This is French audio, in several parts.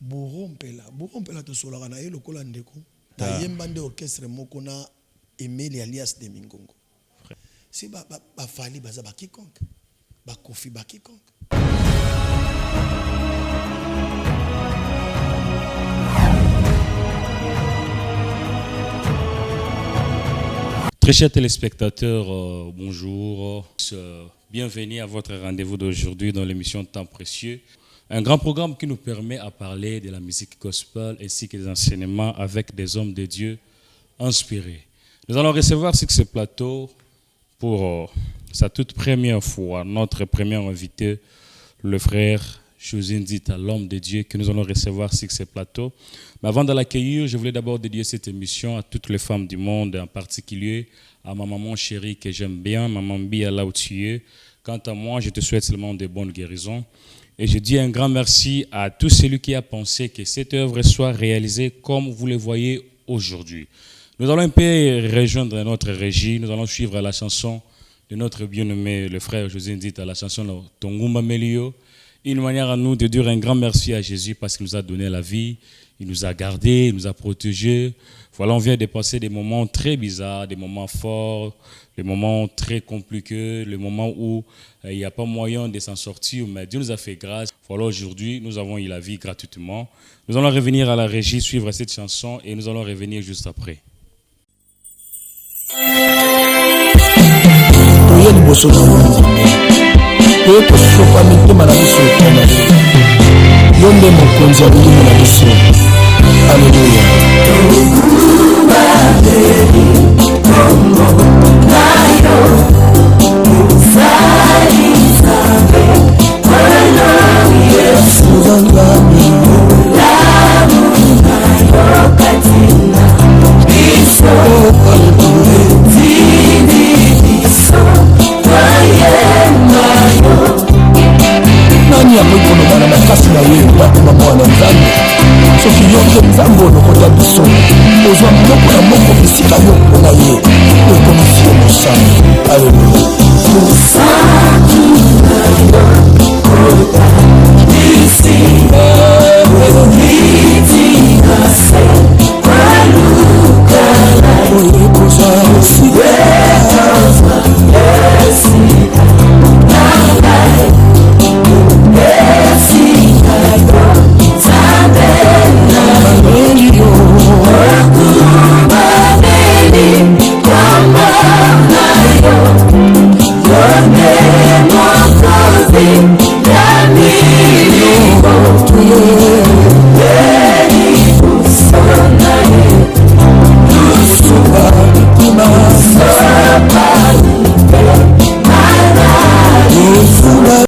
Borompela to solaka na ye lokola ndeko. Ta yemba nde orchestre moko na Emile alias de Mingongo. Si ba fali baza ba quiconque. Ba Kofi ba quiconque. Très chers téléspectateurs, bonjour. Bienvenue à votre rendez-vous d'aujourd'hui dans l'émission Temps Précieux. Un grand programme qui nous permet à parler de la musique gospel ainsi que des enseignements avec des hommes de Dieu inspirés. Nous allons recevoir sur ce plateau pour sa toute première fois notre premier invité, le frère José Nzita, l'homme de Dieu que nous allons recevoir sur ce plateau. Mais avant de l'accueillir, je voulais d'abord dédier cette émission à toutes les femmes du monde, en particulier à ma maman chérie que j'aime bien, maman Bia là où tu es. Quant à moi, je te souhaite seulement de bonnes guérisons. Et je dis un grand merci à tout celui qui a pensé que cette œuvre soit réalisée comme vous le voyez aujourd'hui. Nous allons un peu rejoindre notre régie, nous allons suivre la chanson de notre bien-aimé, le frère José Nzita, la chanson Tongumba Melio. Une manière à nous de dire un grand merci à Jésus parce qu'il nous a donné la vie, il nous a gardés, il nous a protégés. Voilà, on vient de passer des moments très bizarres, des moments forts, des moments très compliqués, les moments où il n'y a pas moyen de s'en sortir, mais Dieu nous a fait grâce. Voilà, aujourd'hui, nous avons eu la vie gratuitement. Nous allons revenir à la régie, suivre cette chanson et nous allons revenir juste après. Nani akokolobana na kasi na ye bakoma mwana nzambe soki yo nde nzambe olokota biso ozwa moko na moko bisika yo mpona ye ekomisi ye mosami. Alleluya.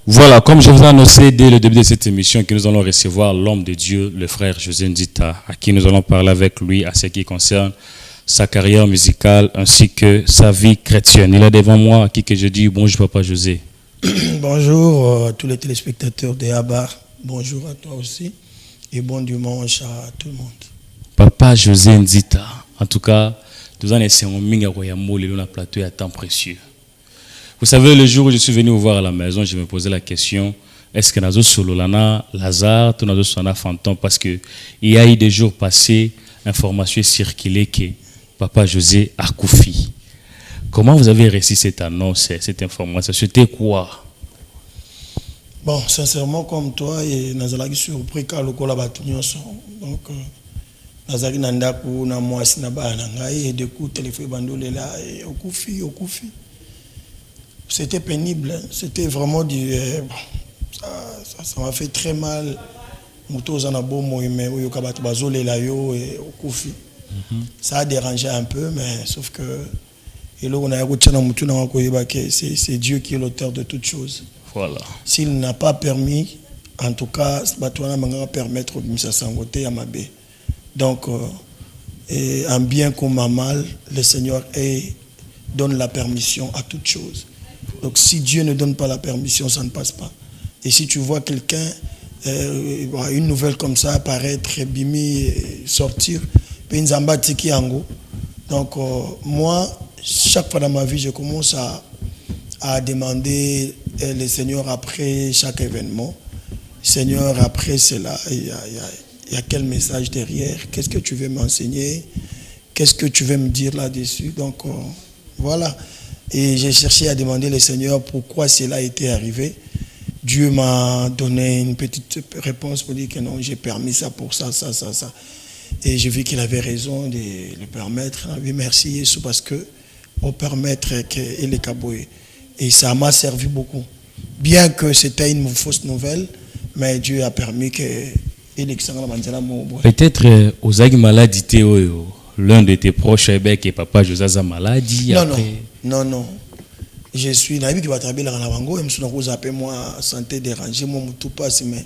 Voilà, comme je vous ai annoncé dès le début de cette émission que nous allons recevoir l'homme de Dieu, le frère José Nzita, à qui nous allons parler avec lui à ce qui concerne sa carrière musicale ainsi que sa vie chrétienne. Il est devant moi à qui que je dis bonjour papa José. Bonjour à tous les téléspectateurs de Abar, bonjour à toi aussi et bon dimanche à tout le monde. Papa José Nzita, en tout cas, nous en essayons minga koyamo le plateau à temps précieux. Vous savez, le jour où je suis venu vous voir à la maison, je me posais la question, est-ce que Nazo Sololana, Lazare, tout Nazo Sona Fantôme, parce que il y a eu des jours passés, information circulée que Papa José a Koufi. Comment vous avez réussi cette annonce, cette information? C'était quoi? Bon, sincèrement, comme toi, et Nazalaki surpris quand le cola batunyo son. Donc, Nazalaki nandaku na mwasi na ba na ngai et de coup téléphone bandole là et au Koufi. C'était pénible, hein. C'était vraiment du... ça m'a fait très mal. Ça a dérangé un peu, mais sauf que c'est Dieu qui est l'auteur de toutes choses. Voilà. S'il n'a pas permis, en tout cas, va permettre de me sangoter à ma baie. Donc, un bien comme un mal, le Seigneur donne la permission à toutes choses. Donc si Dieu ne donne pas la permission, ça ne passe pas. Et si tu vois quelqu'un, une nouvelle comme ça apparaître, bimi, sortir, donc moi, chaque fois dans ma vie, je commence à demander le Seigneur après chaque événement. Seigneur, après cela, Il y a quel message derrière? Qu'est-ce que tu veux m'enseigner? Qu'est-ce que tu veux me dire là-dessus? Donc, voilà. Et j'ai cherché à demander au Seigneur pourquoi cela était arrivé. Dieu m'a donné une petite réponse pour dire que non, j'ai permis ça pour ça, ça, ça, ça. Et j'ai vu qu'il avait raison de le permettre. Oui, merci Jésus, parce que on permettre qu'il est caboué. Et ça m'a servi beaucoup. Bien que c'était une fausse nouvelle, mais Dieu a permis que peut-être aux âges maladies, l'un de tes proches est papa José maladie. Non. Je suis naïf qui va travailler dans la bango et je suis appelé moi santé dérangée, moi tout passe mais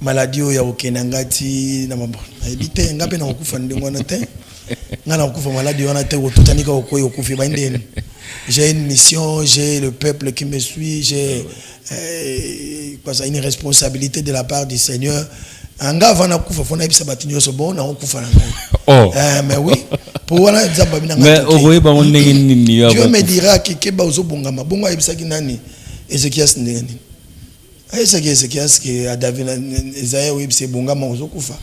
maladie ya okenangati na mabona. Habité ngape na okufa ndingo na te. Ngana okufa maladie wana te otutanika okoyo okufa ba ndeni. J'ai une mission, j'ai le peuple qui me suit, j'ai une responsabilité de la part du Seigneur. Anga vana kufa fona ibisa batinyo so bon na okufa na ngai. Mais oui, pour wana nzamba bina ngata. Mais okoye ba onenge nini ya. Dieu me dira que keba ozobonga mabongo ibisa kinani Ezekias ndeni. Ezekias que a David Esaïe ibisa bonga ma ozokufa.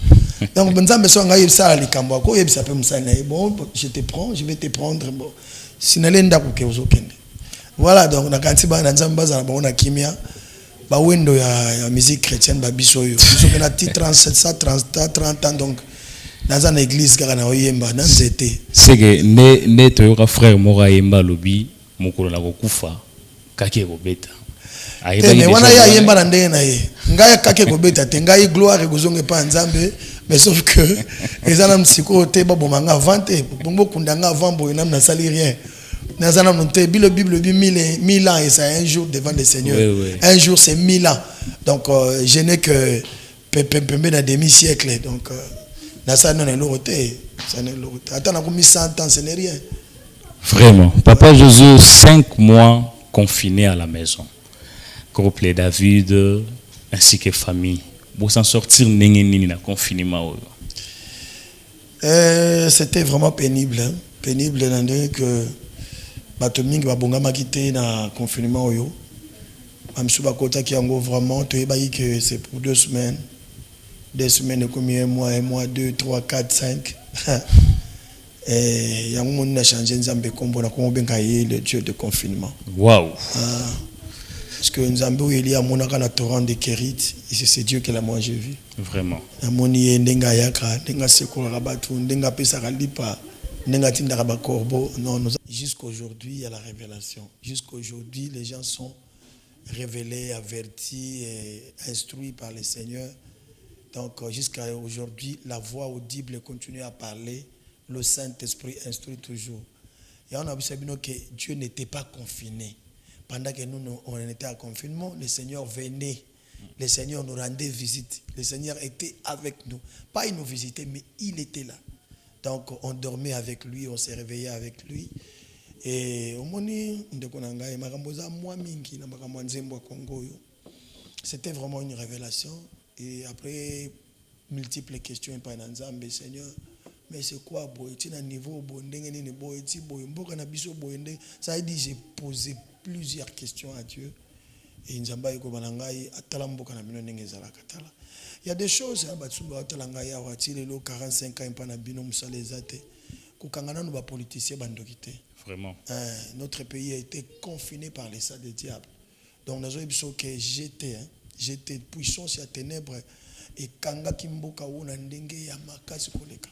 Donc nzambe so ngai ibisa likambo ako ibisa pe musana bon je te prends, je vais te prendre bon. Sinalenda ko ke ozokende. Voilà donc na kanti ba nzambe bazana ba ona kimia. Ba window ya musique chrétienne ba biso yo biso na 30 ans donc dans une église kaka na oyemba na nzete c'est que ne toyoka frère mora yemba lobi mokolo na kokufa kake kobeta mais wana ya yemba na ndenge na ye ngai kake kobeta te ngai gloire kozonge pa nzambe mais sauf que ezana msiko te ba bomanga vante bongo kundanga avant boy na sali rien. Dans la Bible dit 1000 ans et c'est un jour devant le Seigneur. Oui. Un jour c'est 1000 ans. Donc je n'ai que dans demi-siècle. Donc ça n'est pas attends, on a mis 100 ans, ce n'est rien. Vraiment. Papa Jésus, 5 mois confiné à la maison. Couple David ainsi que famille. Pour s'en sortir, dans confinement. C'était vraiment pénible. Hein? Pénible dans que bato mingi babonga makité na confinement oyo amsu bakota ki yango vraiment to ebayi que c'est pour 2 semaines et combien un mois 2 3 4 5 et yango mon na changer nzambe kombo na kombo benga ye le dieu de confinement. Waouh. Parce que nzambe o eli amonaka na torrent de Kérit et c'est Dieu qui l'a moi j'ai vu vraiment amoni ndenga yaka ndenga sekola batu ndenga pesa lipa. Non, jusqu'aujourd'hui, il y a la révélation. Jusqu'aujourd'hui, les gens sont révélés, avertis et instruits par le Seigneur. Donc, jusqu'à aujourd'hui, la voix audible continue à parler. Le Saint-Esprit instruit toujours. Et on a vu que Dieu n'était pas confiné. Pendant que nous, on était en confinement, le Seigneur venait. Le Seigneur nous rendait visite. Le Seigneur était avec nous. Pas il nous visitait, mais il était là. Donc on dormait avec lui, on s'est réveillé avec lui. Et c'était vraiment une révélation. Et après, multiples questions par Nzambe, Seigneur, mais c'est quoi boy? Tu as un niveau ça a dit j'ai posé plusieurs questions à Dieu. Et Nzamba il y a des choses, 45 ans, vraiment. Notre pays a été confiné par les salles des diables. Donc, nous avons dit que j'étais puissance et ténèbres. Et Kanga Kimboka Wunandenge Yamakasi Koleka.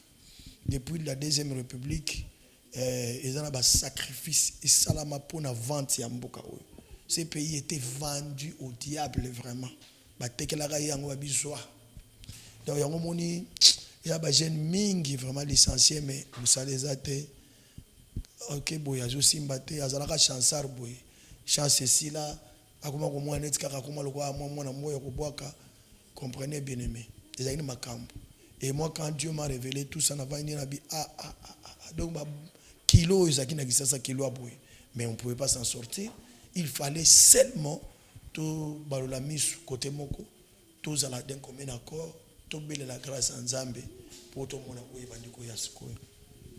Depuis la Deuxième République, ils ont un sacrifice et salama pour la vente Yamboka. Ces pays étaient vendus au diable vraiment. Donc, il y a des jeunes qui vraiment licenciés, mais vous savez, ok, boy, je suis mbatté, azalaka chansar boy, chance ici là, akuma ko mwana etika akuma lokwa mwana moyo ko boaka, comprenez bien aimé. Déjà une makambo. Et moi quand Dieu m'a révélé tout ça, n'a pas ni nabi donc kilo ezaki na kisasa kilo a boy, mais on pouvait pas s'en sortir. Il fallait seulement tout balola misu côté moko, tous à la d'un commun accord. La grâce en Zambie pour tout le monde.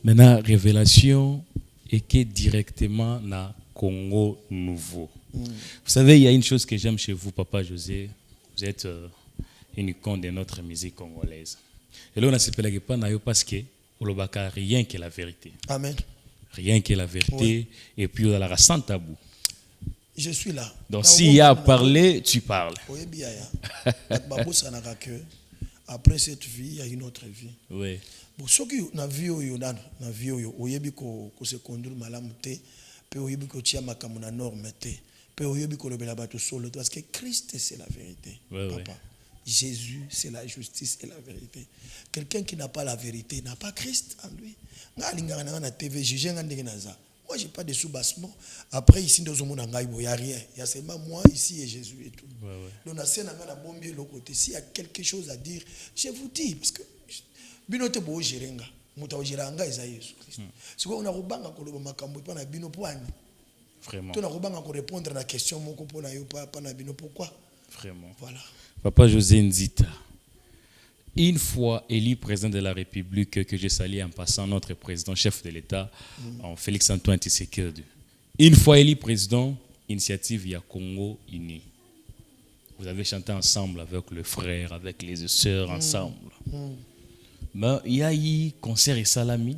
Maintenant, révélation et qui est directement dans Congo nouveau. Vous savez, il y a une chose que j'aime chez vous, Papa José. Vous êtes une icône de notre musique congolaise. Et là, on a s'appelé pas nayo parce que olobaka rien que la vérité. Amen. Rien que la vérité. Oui. Et puis on a la sans tabou. Je suis là. Donc s'il y a à parler, tu parles. Oui, bien. Après cette vie, il y a une autre vie. Oui. Bon, ce qui na vie na vie oyebi ko se conduire malamu te, pe oyebi ko tia makamu na norme te, pe oyebi ko lobela bato solo parce que Christ c'est la vérité. Oui, Papa. Jésus c'est la justice et la vérité. Quelqu'un qui n'a pas la vérité n'a pas Christ en lui. Nga na TV juger nga ndenge naza. Moi, je n'ai pas de soubassement. Après, ici, il n'y a rien. Il y a seulement moi, ici, et Jésus et tout. Donc, s'il y a quelque chose à dire, je vous dis. Parce que, binote bo jirenga, muta jiranga isa Yesu Christ. Si on a robanga ko loba makambo pa na bino poani. Vraiment. Tu na robanga ko répondre à la question moko po na yo pa na bino pourquoi? Vraiment. Voilà. Papa José Nzita. Une fois élu président de la République, que j'ai salué en passant notre président, chef de l'État, Félix-Antoine Tshisekedi. Une fois élu président, initiative il y a Congo Uni. Vous avez chanté ensemble avec le frère, avec les sœurs ensemble. Mais il y a eu concert et salami.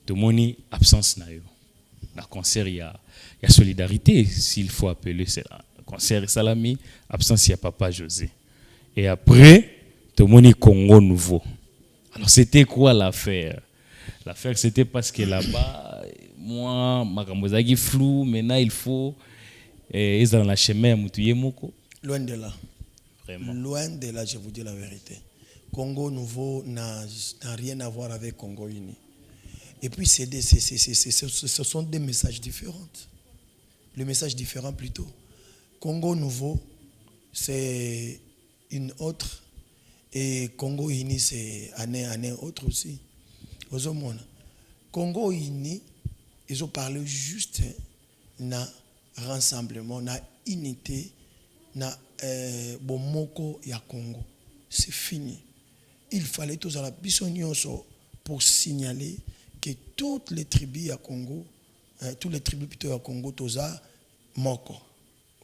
Tout le monde absence na yo. Dans concert il y a solidarité, s'il faut appeler cela. Concert et salami, absence il y a Papa José. Et après tout le monde Congo nouveau. Alors c'était quoi l'affaire? L'affaire c'était parce que là-bas, moi, makamozagi flou, maintenant il faut ils dans la chemin mutuye moko. Loin de là. Vraiment. Loin de là, je vous dis la vérité. Congo nouveau n'a rien à voir avec Congo uni. Et puis ce sont des messages différents. Le message différent plutôt. Congo nouveau, c'est une autre. Et Congo uni, c'est année autre aussi. Aux hommes, Congo uni, ils ont parlé juste na rassemblement, na unité, na bomoko ya Congo. C'est fini. Il fallait tous à la bisognoso pour signaler que toutes les tribus à Congo, tous les tribus plutôt à Congo, toza moko.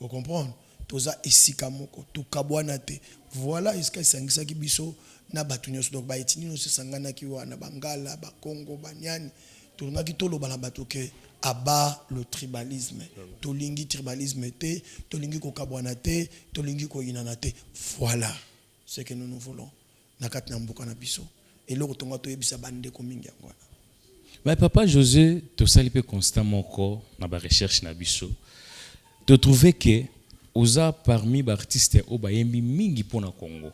Vous comprenez? Toza esika moko, tukabwana te. Voilà iska sangisa ki biso na batunyoso donc ba etini no sangana ki wana bangala ba Congo banyani tulunga ki tolo bana bato ke aba le tribalisme. Tolingi tribalisme te, tolingi ko kabwana te, tolingi ko inana te. Voilà ce que nous voulons. Nakati na mboka na biso. Et le tonga to yebisa bande ko mingi ngwana. Mais Papa José, to salipe constamment ko na ba recherche na biso. De trouver que oza parmi les artistes au bayembi mingi pour na Congo.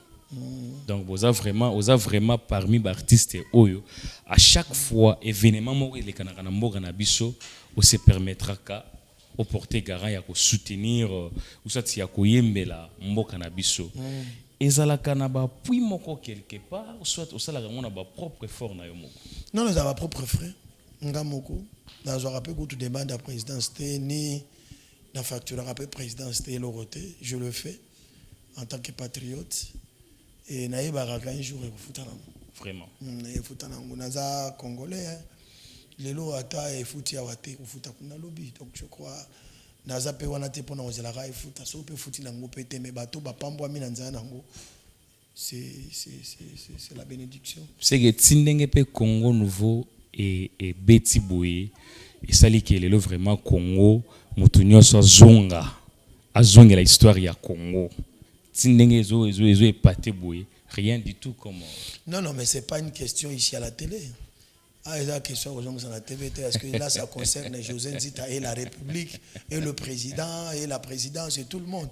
Donc oza vraiment parmi les artistes oyo à chaque fois événement moko le kanaka na mboka na biso on se permettra ka au porter garant ya ko soutenir ou ça ya ko yembela mboka na biso. Ezalaka na ba puis moko quelque part soit au sala na ba propre effort na yo moko. Non, nous avons propre frère. Ngamoko dans un rappel que tu demandes à présidence ni la facture rappel présidence et l'oroté, je le fais en tant que patriote et naïbaraka un jour et foutana. Vraiment. Et foutana naza congolais les lots ata et fouti awate futa kuna lobby donc je crois naza pe wana te pona ozelaka et futa so pe futi nango pété mais bato ba pambwa mina nzana nango c'est la bénédiction. C'est que tindenge pe Congo nouveau et Betty Boye et sali qui est vraiment Congo mutunyo so zonga azonga la histoire ya Congo tindenge zo épaté Boye rien du tout comme non mais c'est pas une question ici à la télé. Ah, il y a une question aux gens sur la TV, est-ce que là ça concerne José Nzita et la République et le président et la présidence et tout le monde.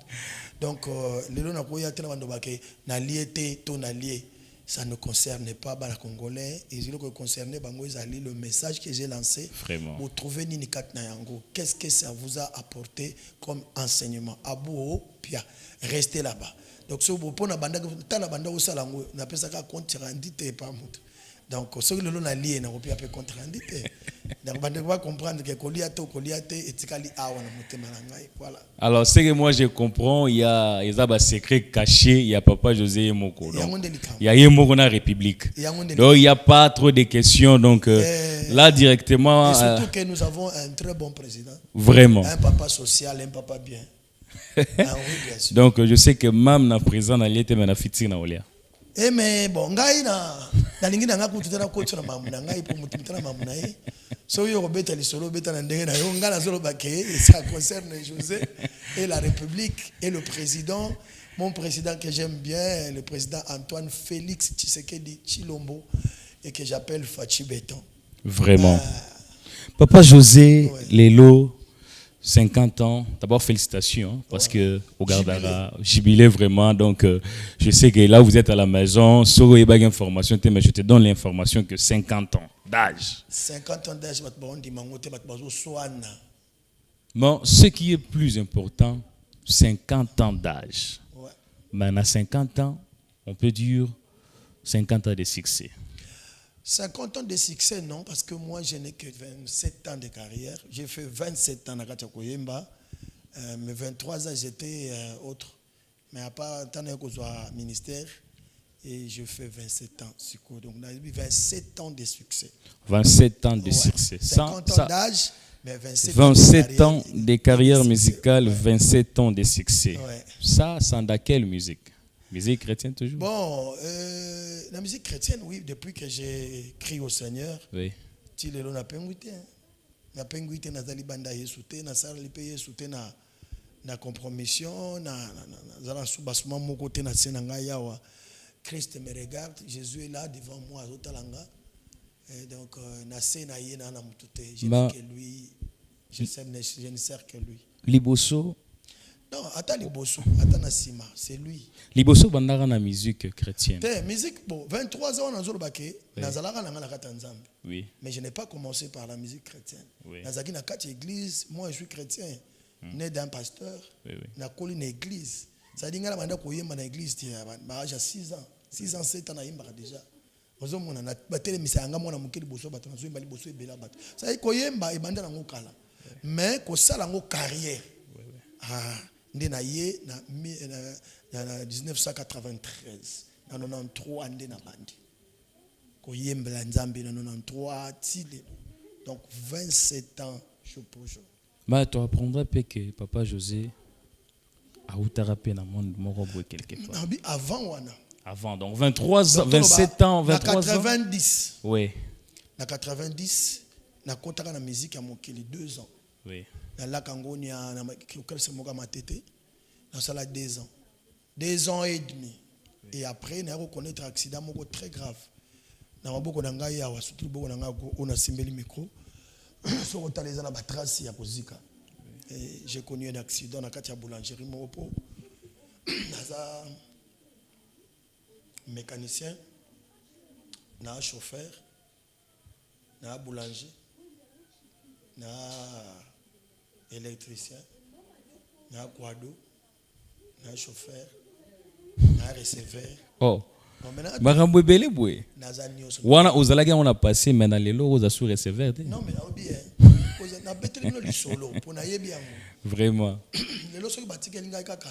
Donc les gens ça ne concerne pas les Congolais et ce qui concerne le message que j'ai lancé. Vraiment. Vous trouvez Ninikat Nayango. Qu'est-ce que ça vous a apporté comme enseignement? Abou Pia, restez là-bas. Donc si vous prenez la bande, on appelle ça compte rendu pas montre. Donc, ce que l'on a lié, on peut appeler contre-indiqué. Donc, on va comprendre que Koliate et Tikali Awa, voilà. Alors, ce que moi je comprends, il y a des secrets cachés, il y a Papa José Moko. Il y a Yemoko dans la République. Donc, il n'y a pas trop de questions. Donc, là, directement. Et surtout que nous avons un très bon président. Vraiment. Un papa social, un papa bien. Donc, je sais que même dans le président, il y a des fitiques dans le Eh mais bon, ngai na lingi na ngaku tutana kocho na mamu na ngai pour mutumtana mamu na ye. So yo beta li solo beta na ndenge na yo ngala solo baké, ça concerne José et la République et le président, mon président que j'aime bien, le président Antoine Félix Tshisekedi Tshilombo et que j'appelle Fachi Béton. Vraiment. Papa José, ouais. Lélo, 50 ans. D'abord, félicitations, parce que au Gardara, jubilé vraiment. Donc, je sais que là, vous êtes à la maison. Soro et bague information, mais je te donne l'information que 50 ans d'âge. 50 ans d'âge, bon, ce qui est plus important, 50 ans d'âge. Ouais. Mais à 50 ans, on peut dire 50 ans de succès. 50 ans de succès, non, parce que moi, je n'ai que 27 ans de carrière. J'ai fait 27 ans à Katakoyemba. Mes 23 ans, j'étais autre. Mais à part tant que je sois ministère, et je fais 27 ans. Donc, on a eu 27 ans de succès. 27 ans de succès. 50 ans d'âge, mais 27 ans de carrière musicale, 27 ans de succès. Ouais. Ça, c'est dans quelle musique? Musique chrétienne toujours? Bon, la musique chrétienne, oui, depuis que j'ai crié au Seigneur. Oui. Tu l'as na penguité. Na penguité na zali banda yesute na sala lipe yesute na compromission na zala subasuma mon côté na senanga yawa. Christ me regarde, Jésus est là devant moi azotalanga. Et donc na sena yena na mutute, je dis que lui, je ne sers que lui. Liboso. Non, attends Liboso, attends Nassima, c'est lui. Liboso bandara na musique chrétienne. Musique, bon, 23 ans dans Zolobake, nazalaka na ngala katanzambe. Oui. Mais je n'ai pas commencé par la musique chrétienne. Oui. Nazaki na kati église, moi je suis chrétien, né d'un pasteur. Oui, oui. Na koli na église. Ça dit ngala banda koyemba na église tia, bah j'ai 6 ans. 6 ans 7 ans na yemba déjà. Ozo mona na batele misanga mona mukeli boso bato na zo yemba liboso ebela bato. Ça dit koyemba e banda na ngokala. Mais ko sala ngo carrière. Oui, oui. Ah ndé na ye na 1993 na 93 andé na bandi ko yembela nzambe na 93 tile donc 27 ans jour pour jour. Mais tu apprendrais que Papa José a outarapé na monde moko boy quelque part. Avant wana. Avant donc 23 ans, 27 ans, 23 ans. 90. Oui. Na 90 na kotaka na musique à mokili 2 ans. Oui. Na la Kangoni na kiokal semoka matete na sala 2 ans. 2 ans et demi. Oui. Et après na reconnaître accident moko très grave. Na maboko na ngai ya surtout boko na ngai on simbeli micro. So otaleza na batrace ya kozika. Et j'ai connu un accident na kati ya boulangerie moko. Naza mécanicien, na chauffeur, na boulanger, na électricien, na quado, na chauffeur, na receveur. Oh. Marambo belé boy. Wana ozalaki on a passé maintenant lelo oza sous receveur. Non mais na bien. Na betelino li solo pour na yebi yango. Vraiment. Lelo soki batiki linga kaka.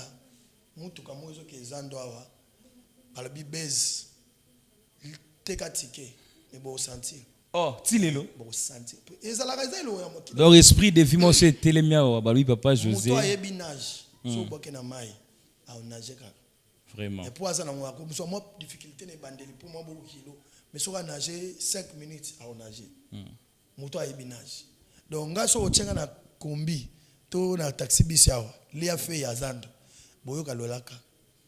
Mutu kamo ezo ke zando awa. Alabi base. Teka ticket mais bon sentir. Oh, ti lelo. Bon sentir. Ezala ezalo ya mokili. Dans l'esprit de vie moi c'est telemia wa ba lui Papa José. Mutu ayebi nage. So boke na mai. A nager kaka. Vraiment. Et pour ça, on a moins difficulté de bander pour moi beaucoup kilo. Mais si on a nagé 5 minutes à nager, moto a nage. Donc, on so tchenga na kombi, to na taxi bisiawa, li a fait yazando, boyo kalolaka.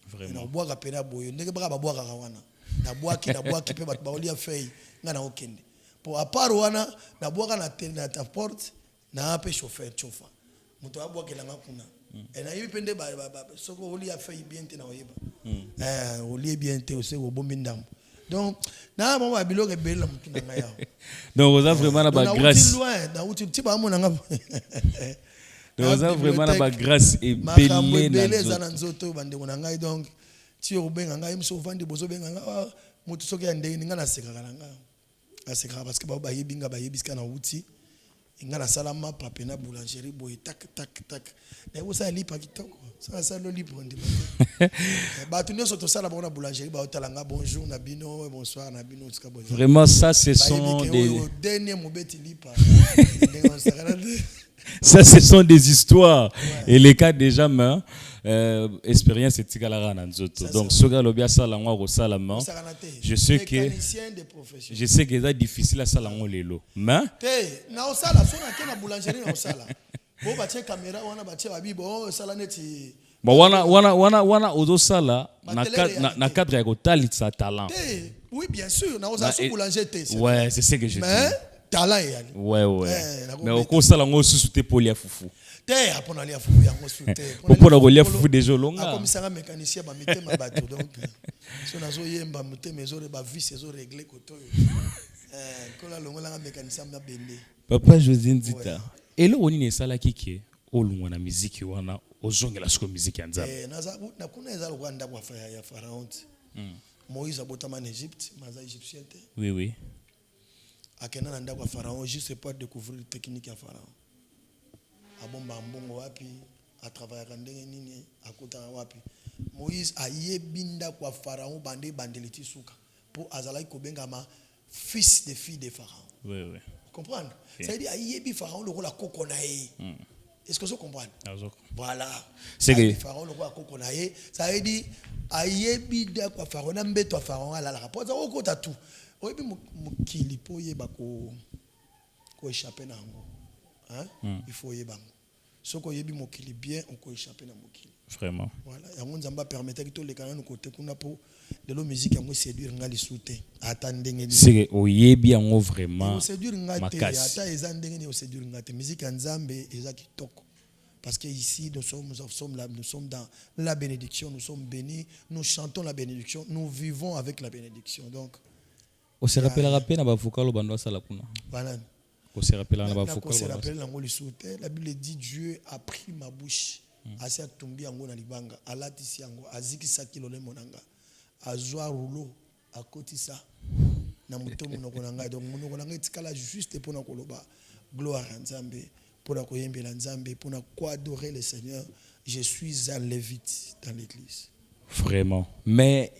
Vraiment. Na bois kapena boyo, ndenge baka bois kakawana. Na bois ki pe bat ba li a fait ngana okende. Pour à part wana, na bois na tele na ta porte, na pe chauffeur chofa. Moto a bois kelanga kuna. Et na yebi pende ba soko oli a fait bien te na oyeba. Oli bien te aussi au bon bindam. Donc na mama bilo ke bela mutu na ngaya. Donc on a vraiment la grâce. Na uti ti ba mo na ngaba. Donc on a vraiment la grâce et belé na nzoto bande ko na ngai donc ti o benga ngai mso vandi bozo benga nga mutu soki ande ninga na seka kana nga. Aseka parce que ba yebinga ba yebiska na uti. Ingana salama papena boulangerie boy tak na usa lipa kitoko ça lo lipa ndi ba tu nyoso to sala bona boulangerie ba otalanga bonjour na bino bonsoir na bino tsika bonjour. Vraiment ça ce sont des dernier mobeti lipa. Ça ce sont des histoires et les cas déjà expérience etikala na nzoto. Donc soga lobia sala ngo ko sala ma. Je sais que c'est difficile à sala ngo lelo. Mais na osala sona ke na boulangerie na osala. Bo ba tie caméra wana ba tie ba bibo sala neti. Bon wana ozo sala na cadre ya ko talitsa talent. Oui, bien sûr, na oza so boulanger té. Ouais, c'est ce que je dis. Mais talent yani. Ouais. Mais au sala ngo susu te poli ya fufu. Te apona lia fufu yango suté. Opona ko lia fufu déjà longa. Comme ça mécanicien ba mité ma bateau donc so nazo yemba mité mezo ba vis ezo régler koto. Kola longo la mécanicien na bende. Papa Josine Zita. Elo woni ne sala kike olungwa na muziki wana ozongela siko muziki ya nzambe. Na kuna eza Rwanda kwa faya ya Pharaon. Moïse abotama en Égypte, maza égyptien. Oui. Akena na ndako ya Pharaon juste pour découvrir la technique ya Pharaon. Abomba mbongo wapi, a travailler ndenge nini, akota wapi. Moïse ayebi ndako ya Pharaon bandeliti suka pour azalaki kobenga ma fils de fille de Pharaon. Oui. Comprendre? Ça veut dire ayebi Pharaon le rôle kokonae. Est-ce que vous comprenez? Voilà. C'est que Pharaon le roi kokonae, ça veut dire ayebi ndako ya Pharaon mbeto ya Pharaon ala la rapport. Ça okota tout. Oyebi mokili po yeba ko échapper na ngo. Hein? Il faut yeba ngo. Soko yebi mokili bien on ko échapper na mokili. Vraiment. Voilà, yango nzamba permettre que tous les canaux côté kuna po de la musique yango séduire ngali souté. Ata ndenge ni. C'est oyebi yango vraiment. Séduire ngate ata eza ndenge ni séduire ngate musique nzambe eza kitoko. Parce que ici nous sommes dans la bénédiction, nous sommes bénis, nous chantons la bénédiction, nous vivons avec la bénédiction. Donc on se rappellera na ba vocal bando sala kuna. Voilà. On se rappellera na ba vocal. On se rappelle lango li souté, la Bible dit Dieu a pris ma bouche. Asi atumbi yango na libanga, alatisi yango, azikisa kilole monanga. Azwa rouleau, akotisa na muto monoko nanga. Donc monoko nanga etikala juste pour na koloba gloire à Nzambe, pour na koyembela Nzambe, pour na adorer le Seigneur. Je suis un lévite dans l'église. Vraiment. Mais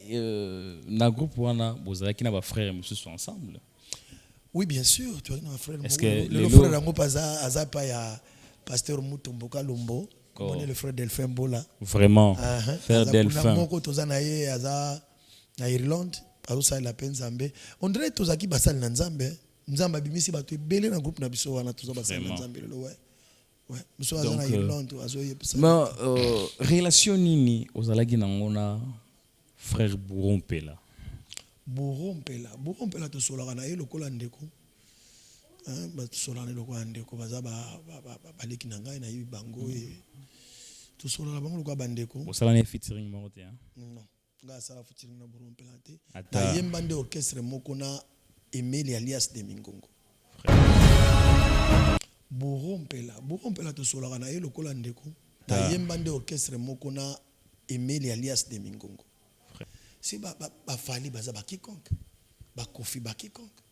na groupe wana bozalaki na ba frères monsieur sont ensemble. Oui, bien sûr, tu as un frère. Est-ce que le frère Rango Paza azapa ya pasteur Mutomboka Lombo. On est le frère Delphin Bola. Vraiment. Frère Delphin. Moko tozana ye aza na Irlande, aza la peine Nzambe. On dirait tozaki basal na Nzambe. Nzamba bimisi bato belé na groupe na biso wana toza basal na Nzambe lelo ouais. Ouais, biso aza na Irlande azo ye basal. Mais relation nini ozalaki na ngona frère Bourrompela. Bourrompela to solaka na ye lokola ndeko. Hein, ba solana lokola ndeko baza baleki na ngai na yibi bango e to solana bango lokola bandeko. Osala featuring moko te hein? Non. Nga sala featuring na Bourrompela te. Na yemba nde orchestre moko na Emile alias de Mingongo. Bourrompela to solaka na ye lokola ndeko. Na yemba nde orchestre moko na Emile alias de Mingongo. Si ba fali baza ba quiconque ba kofi ba quiconque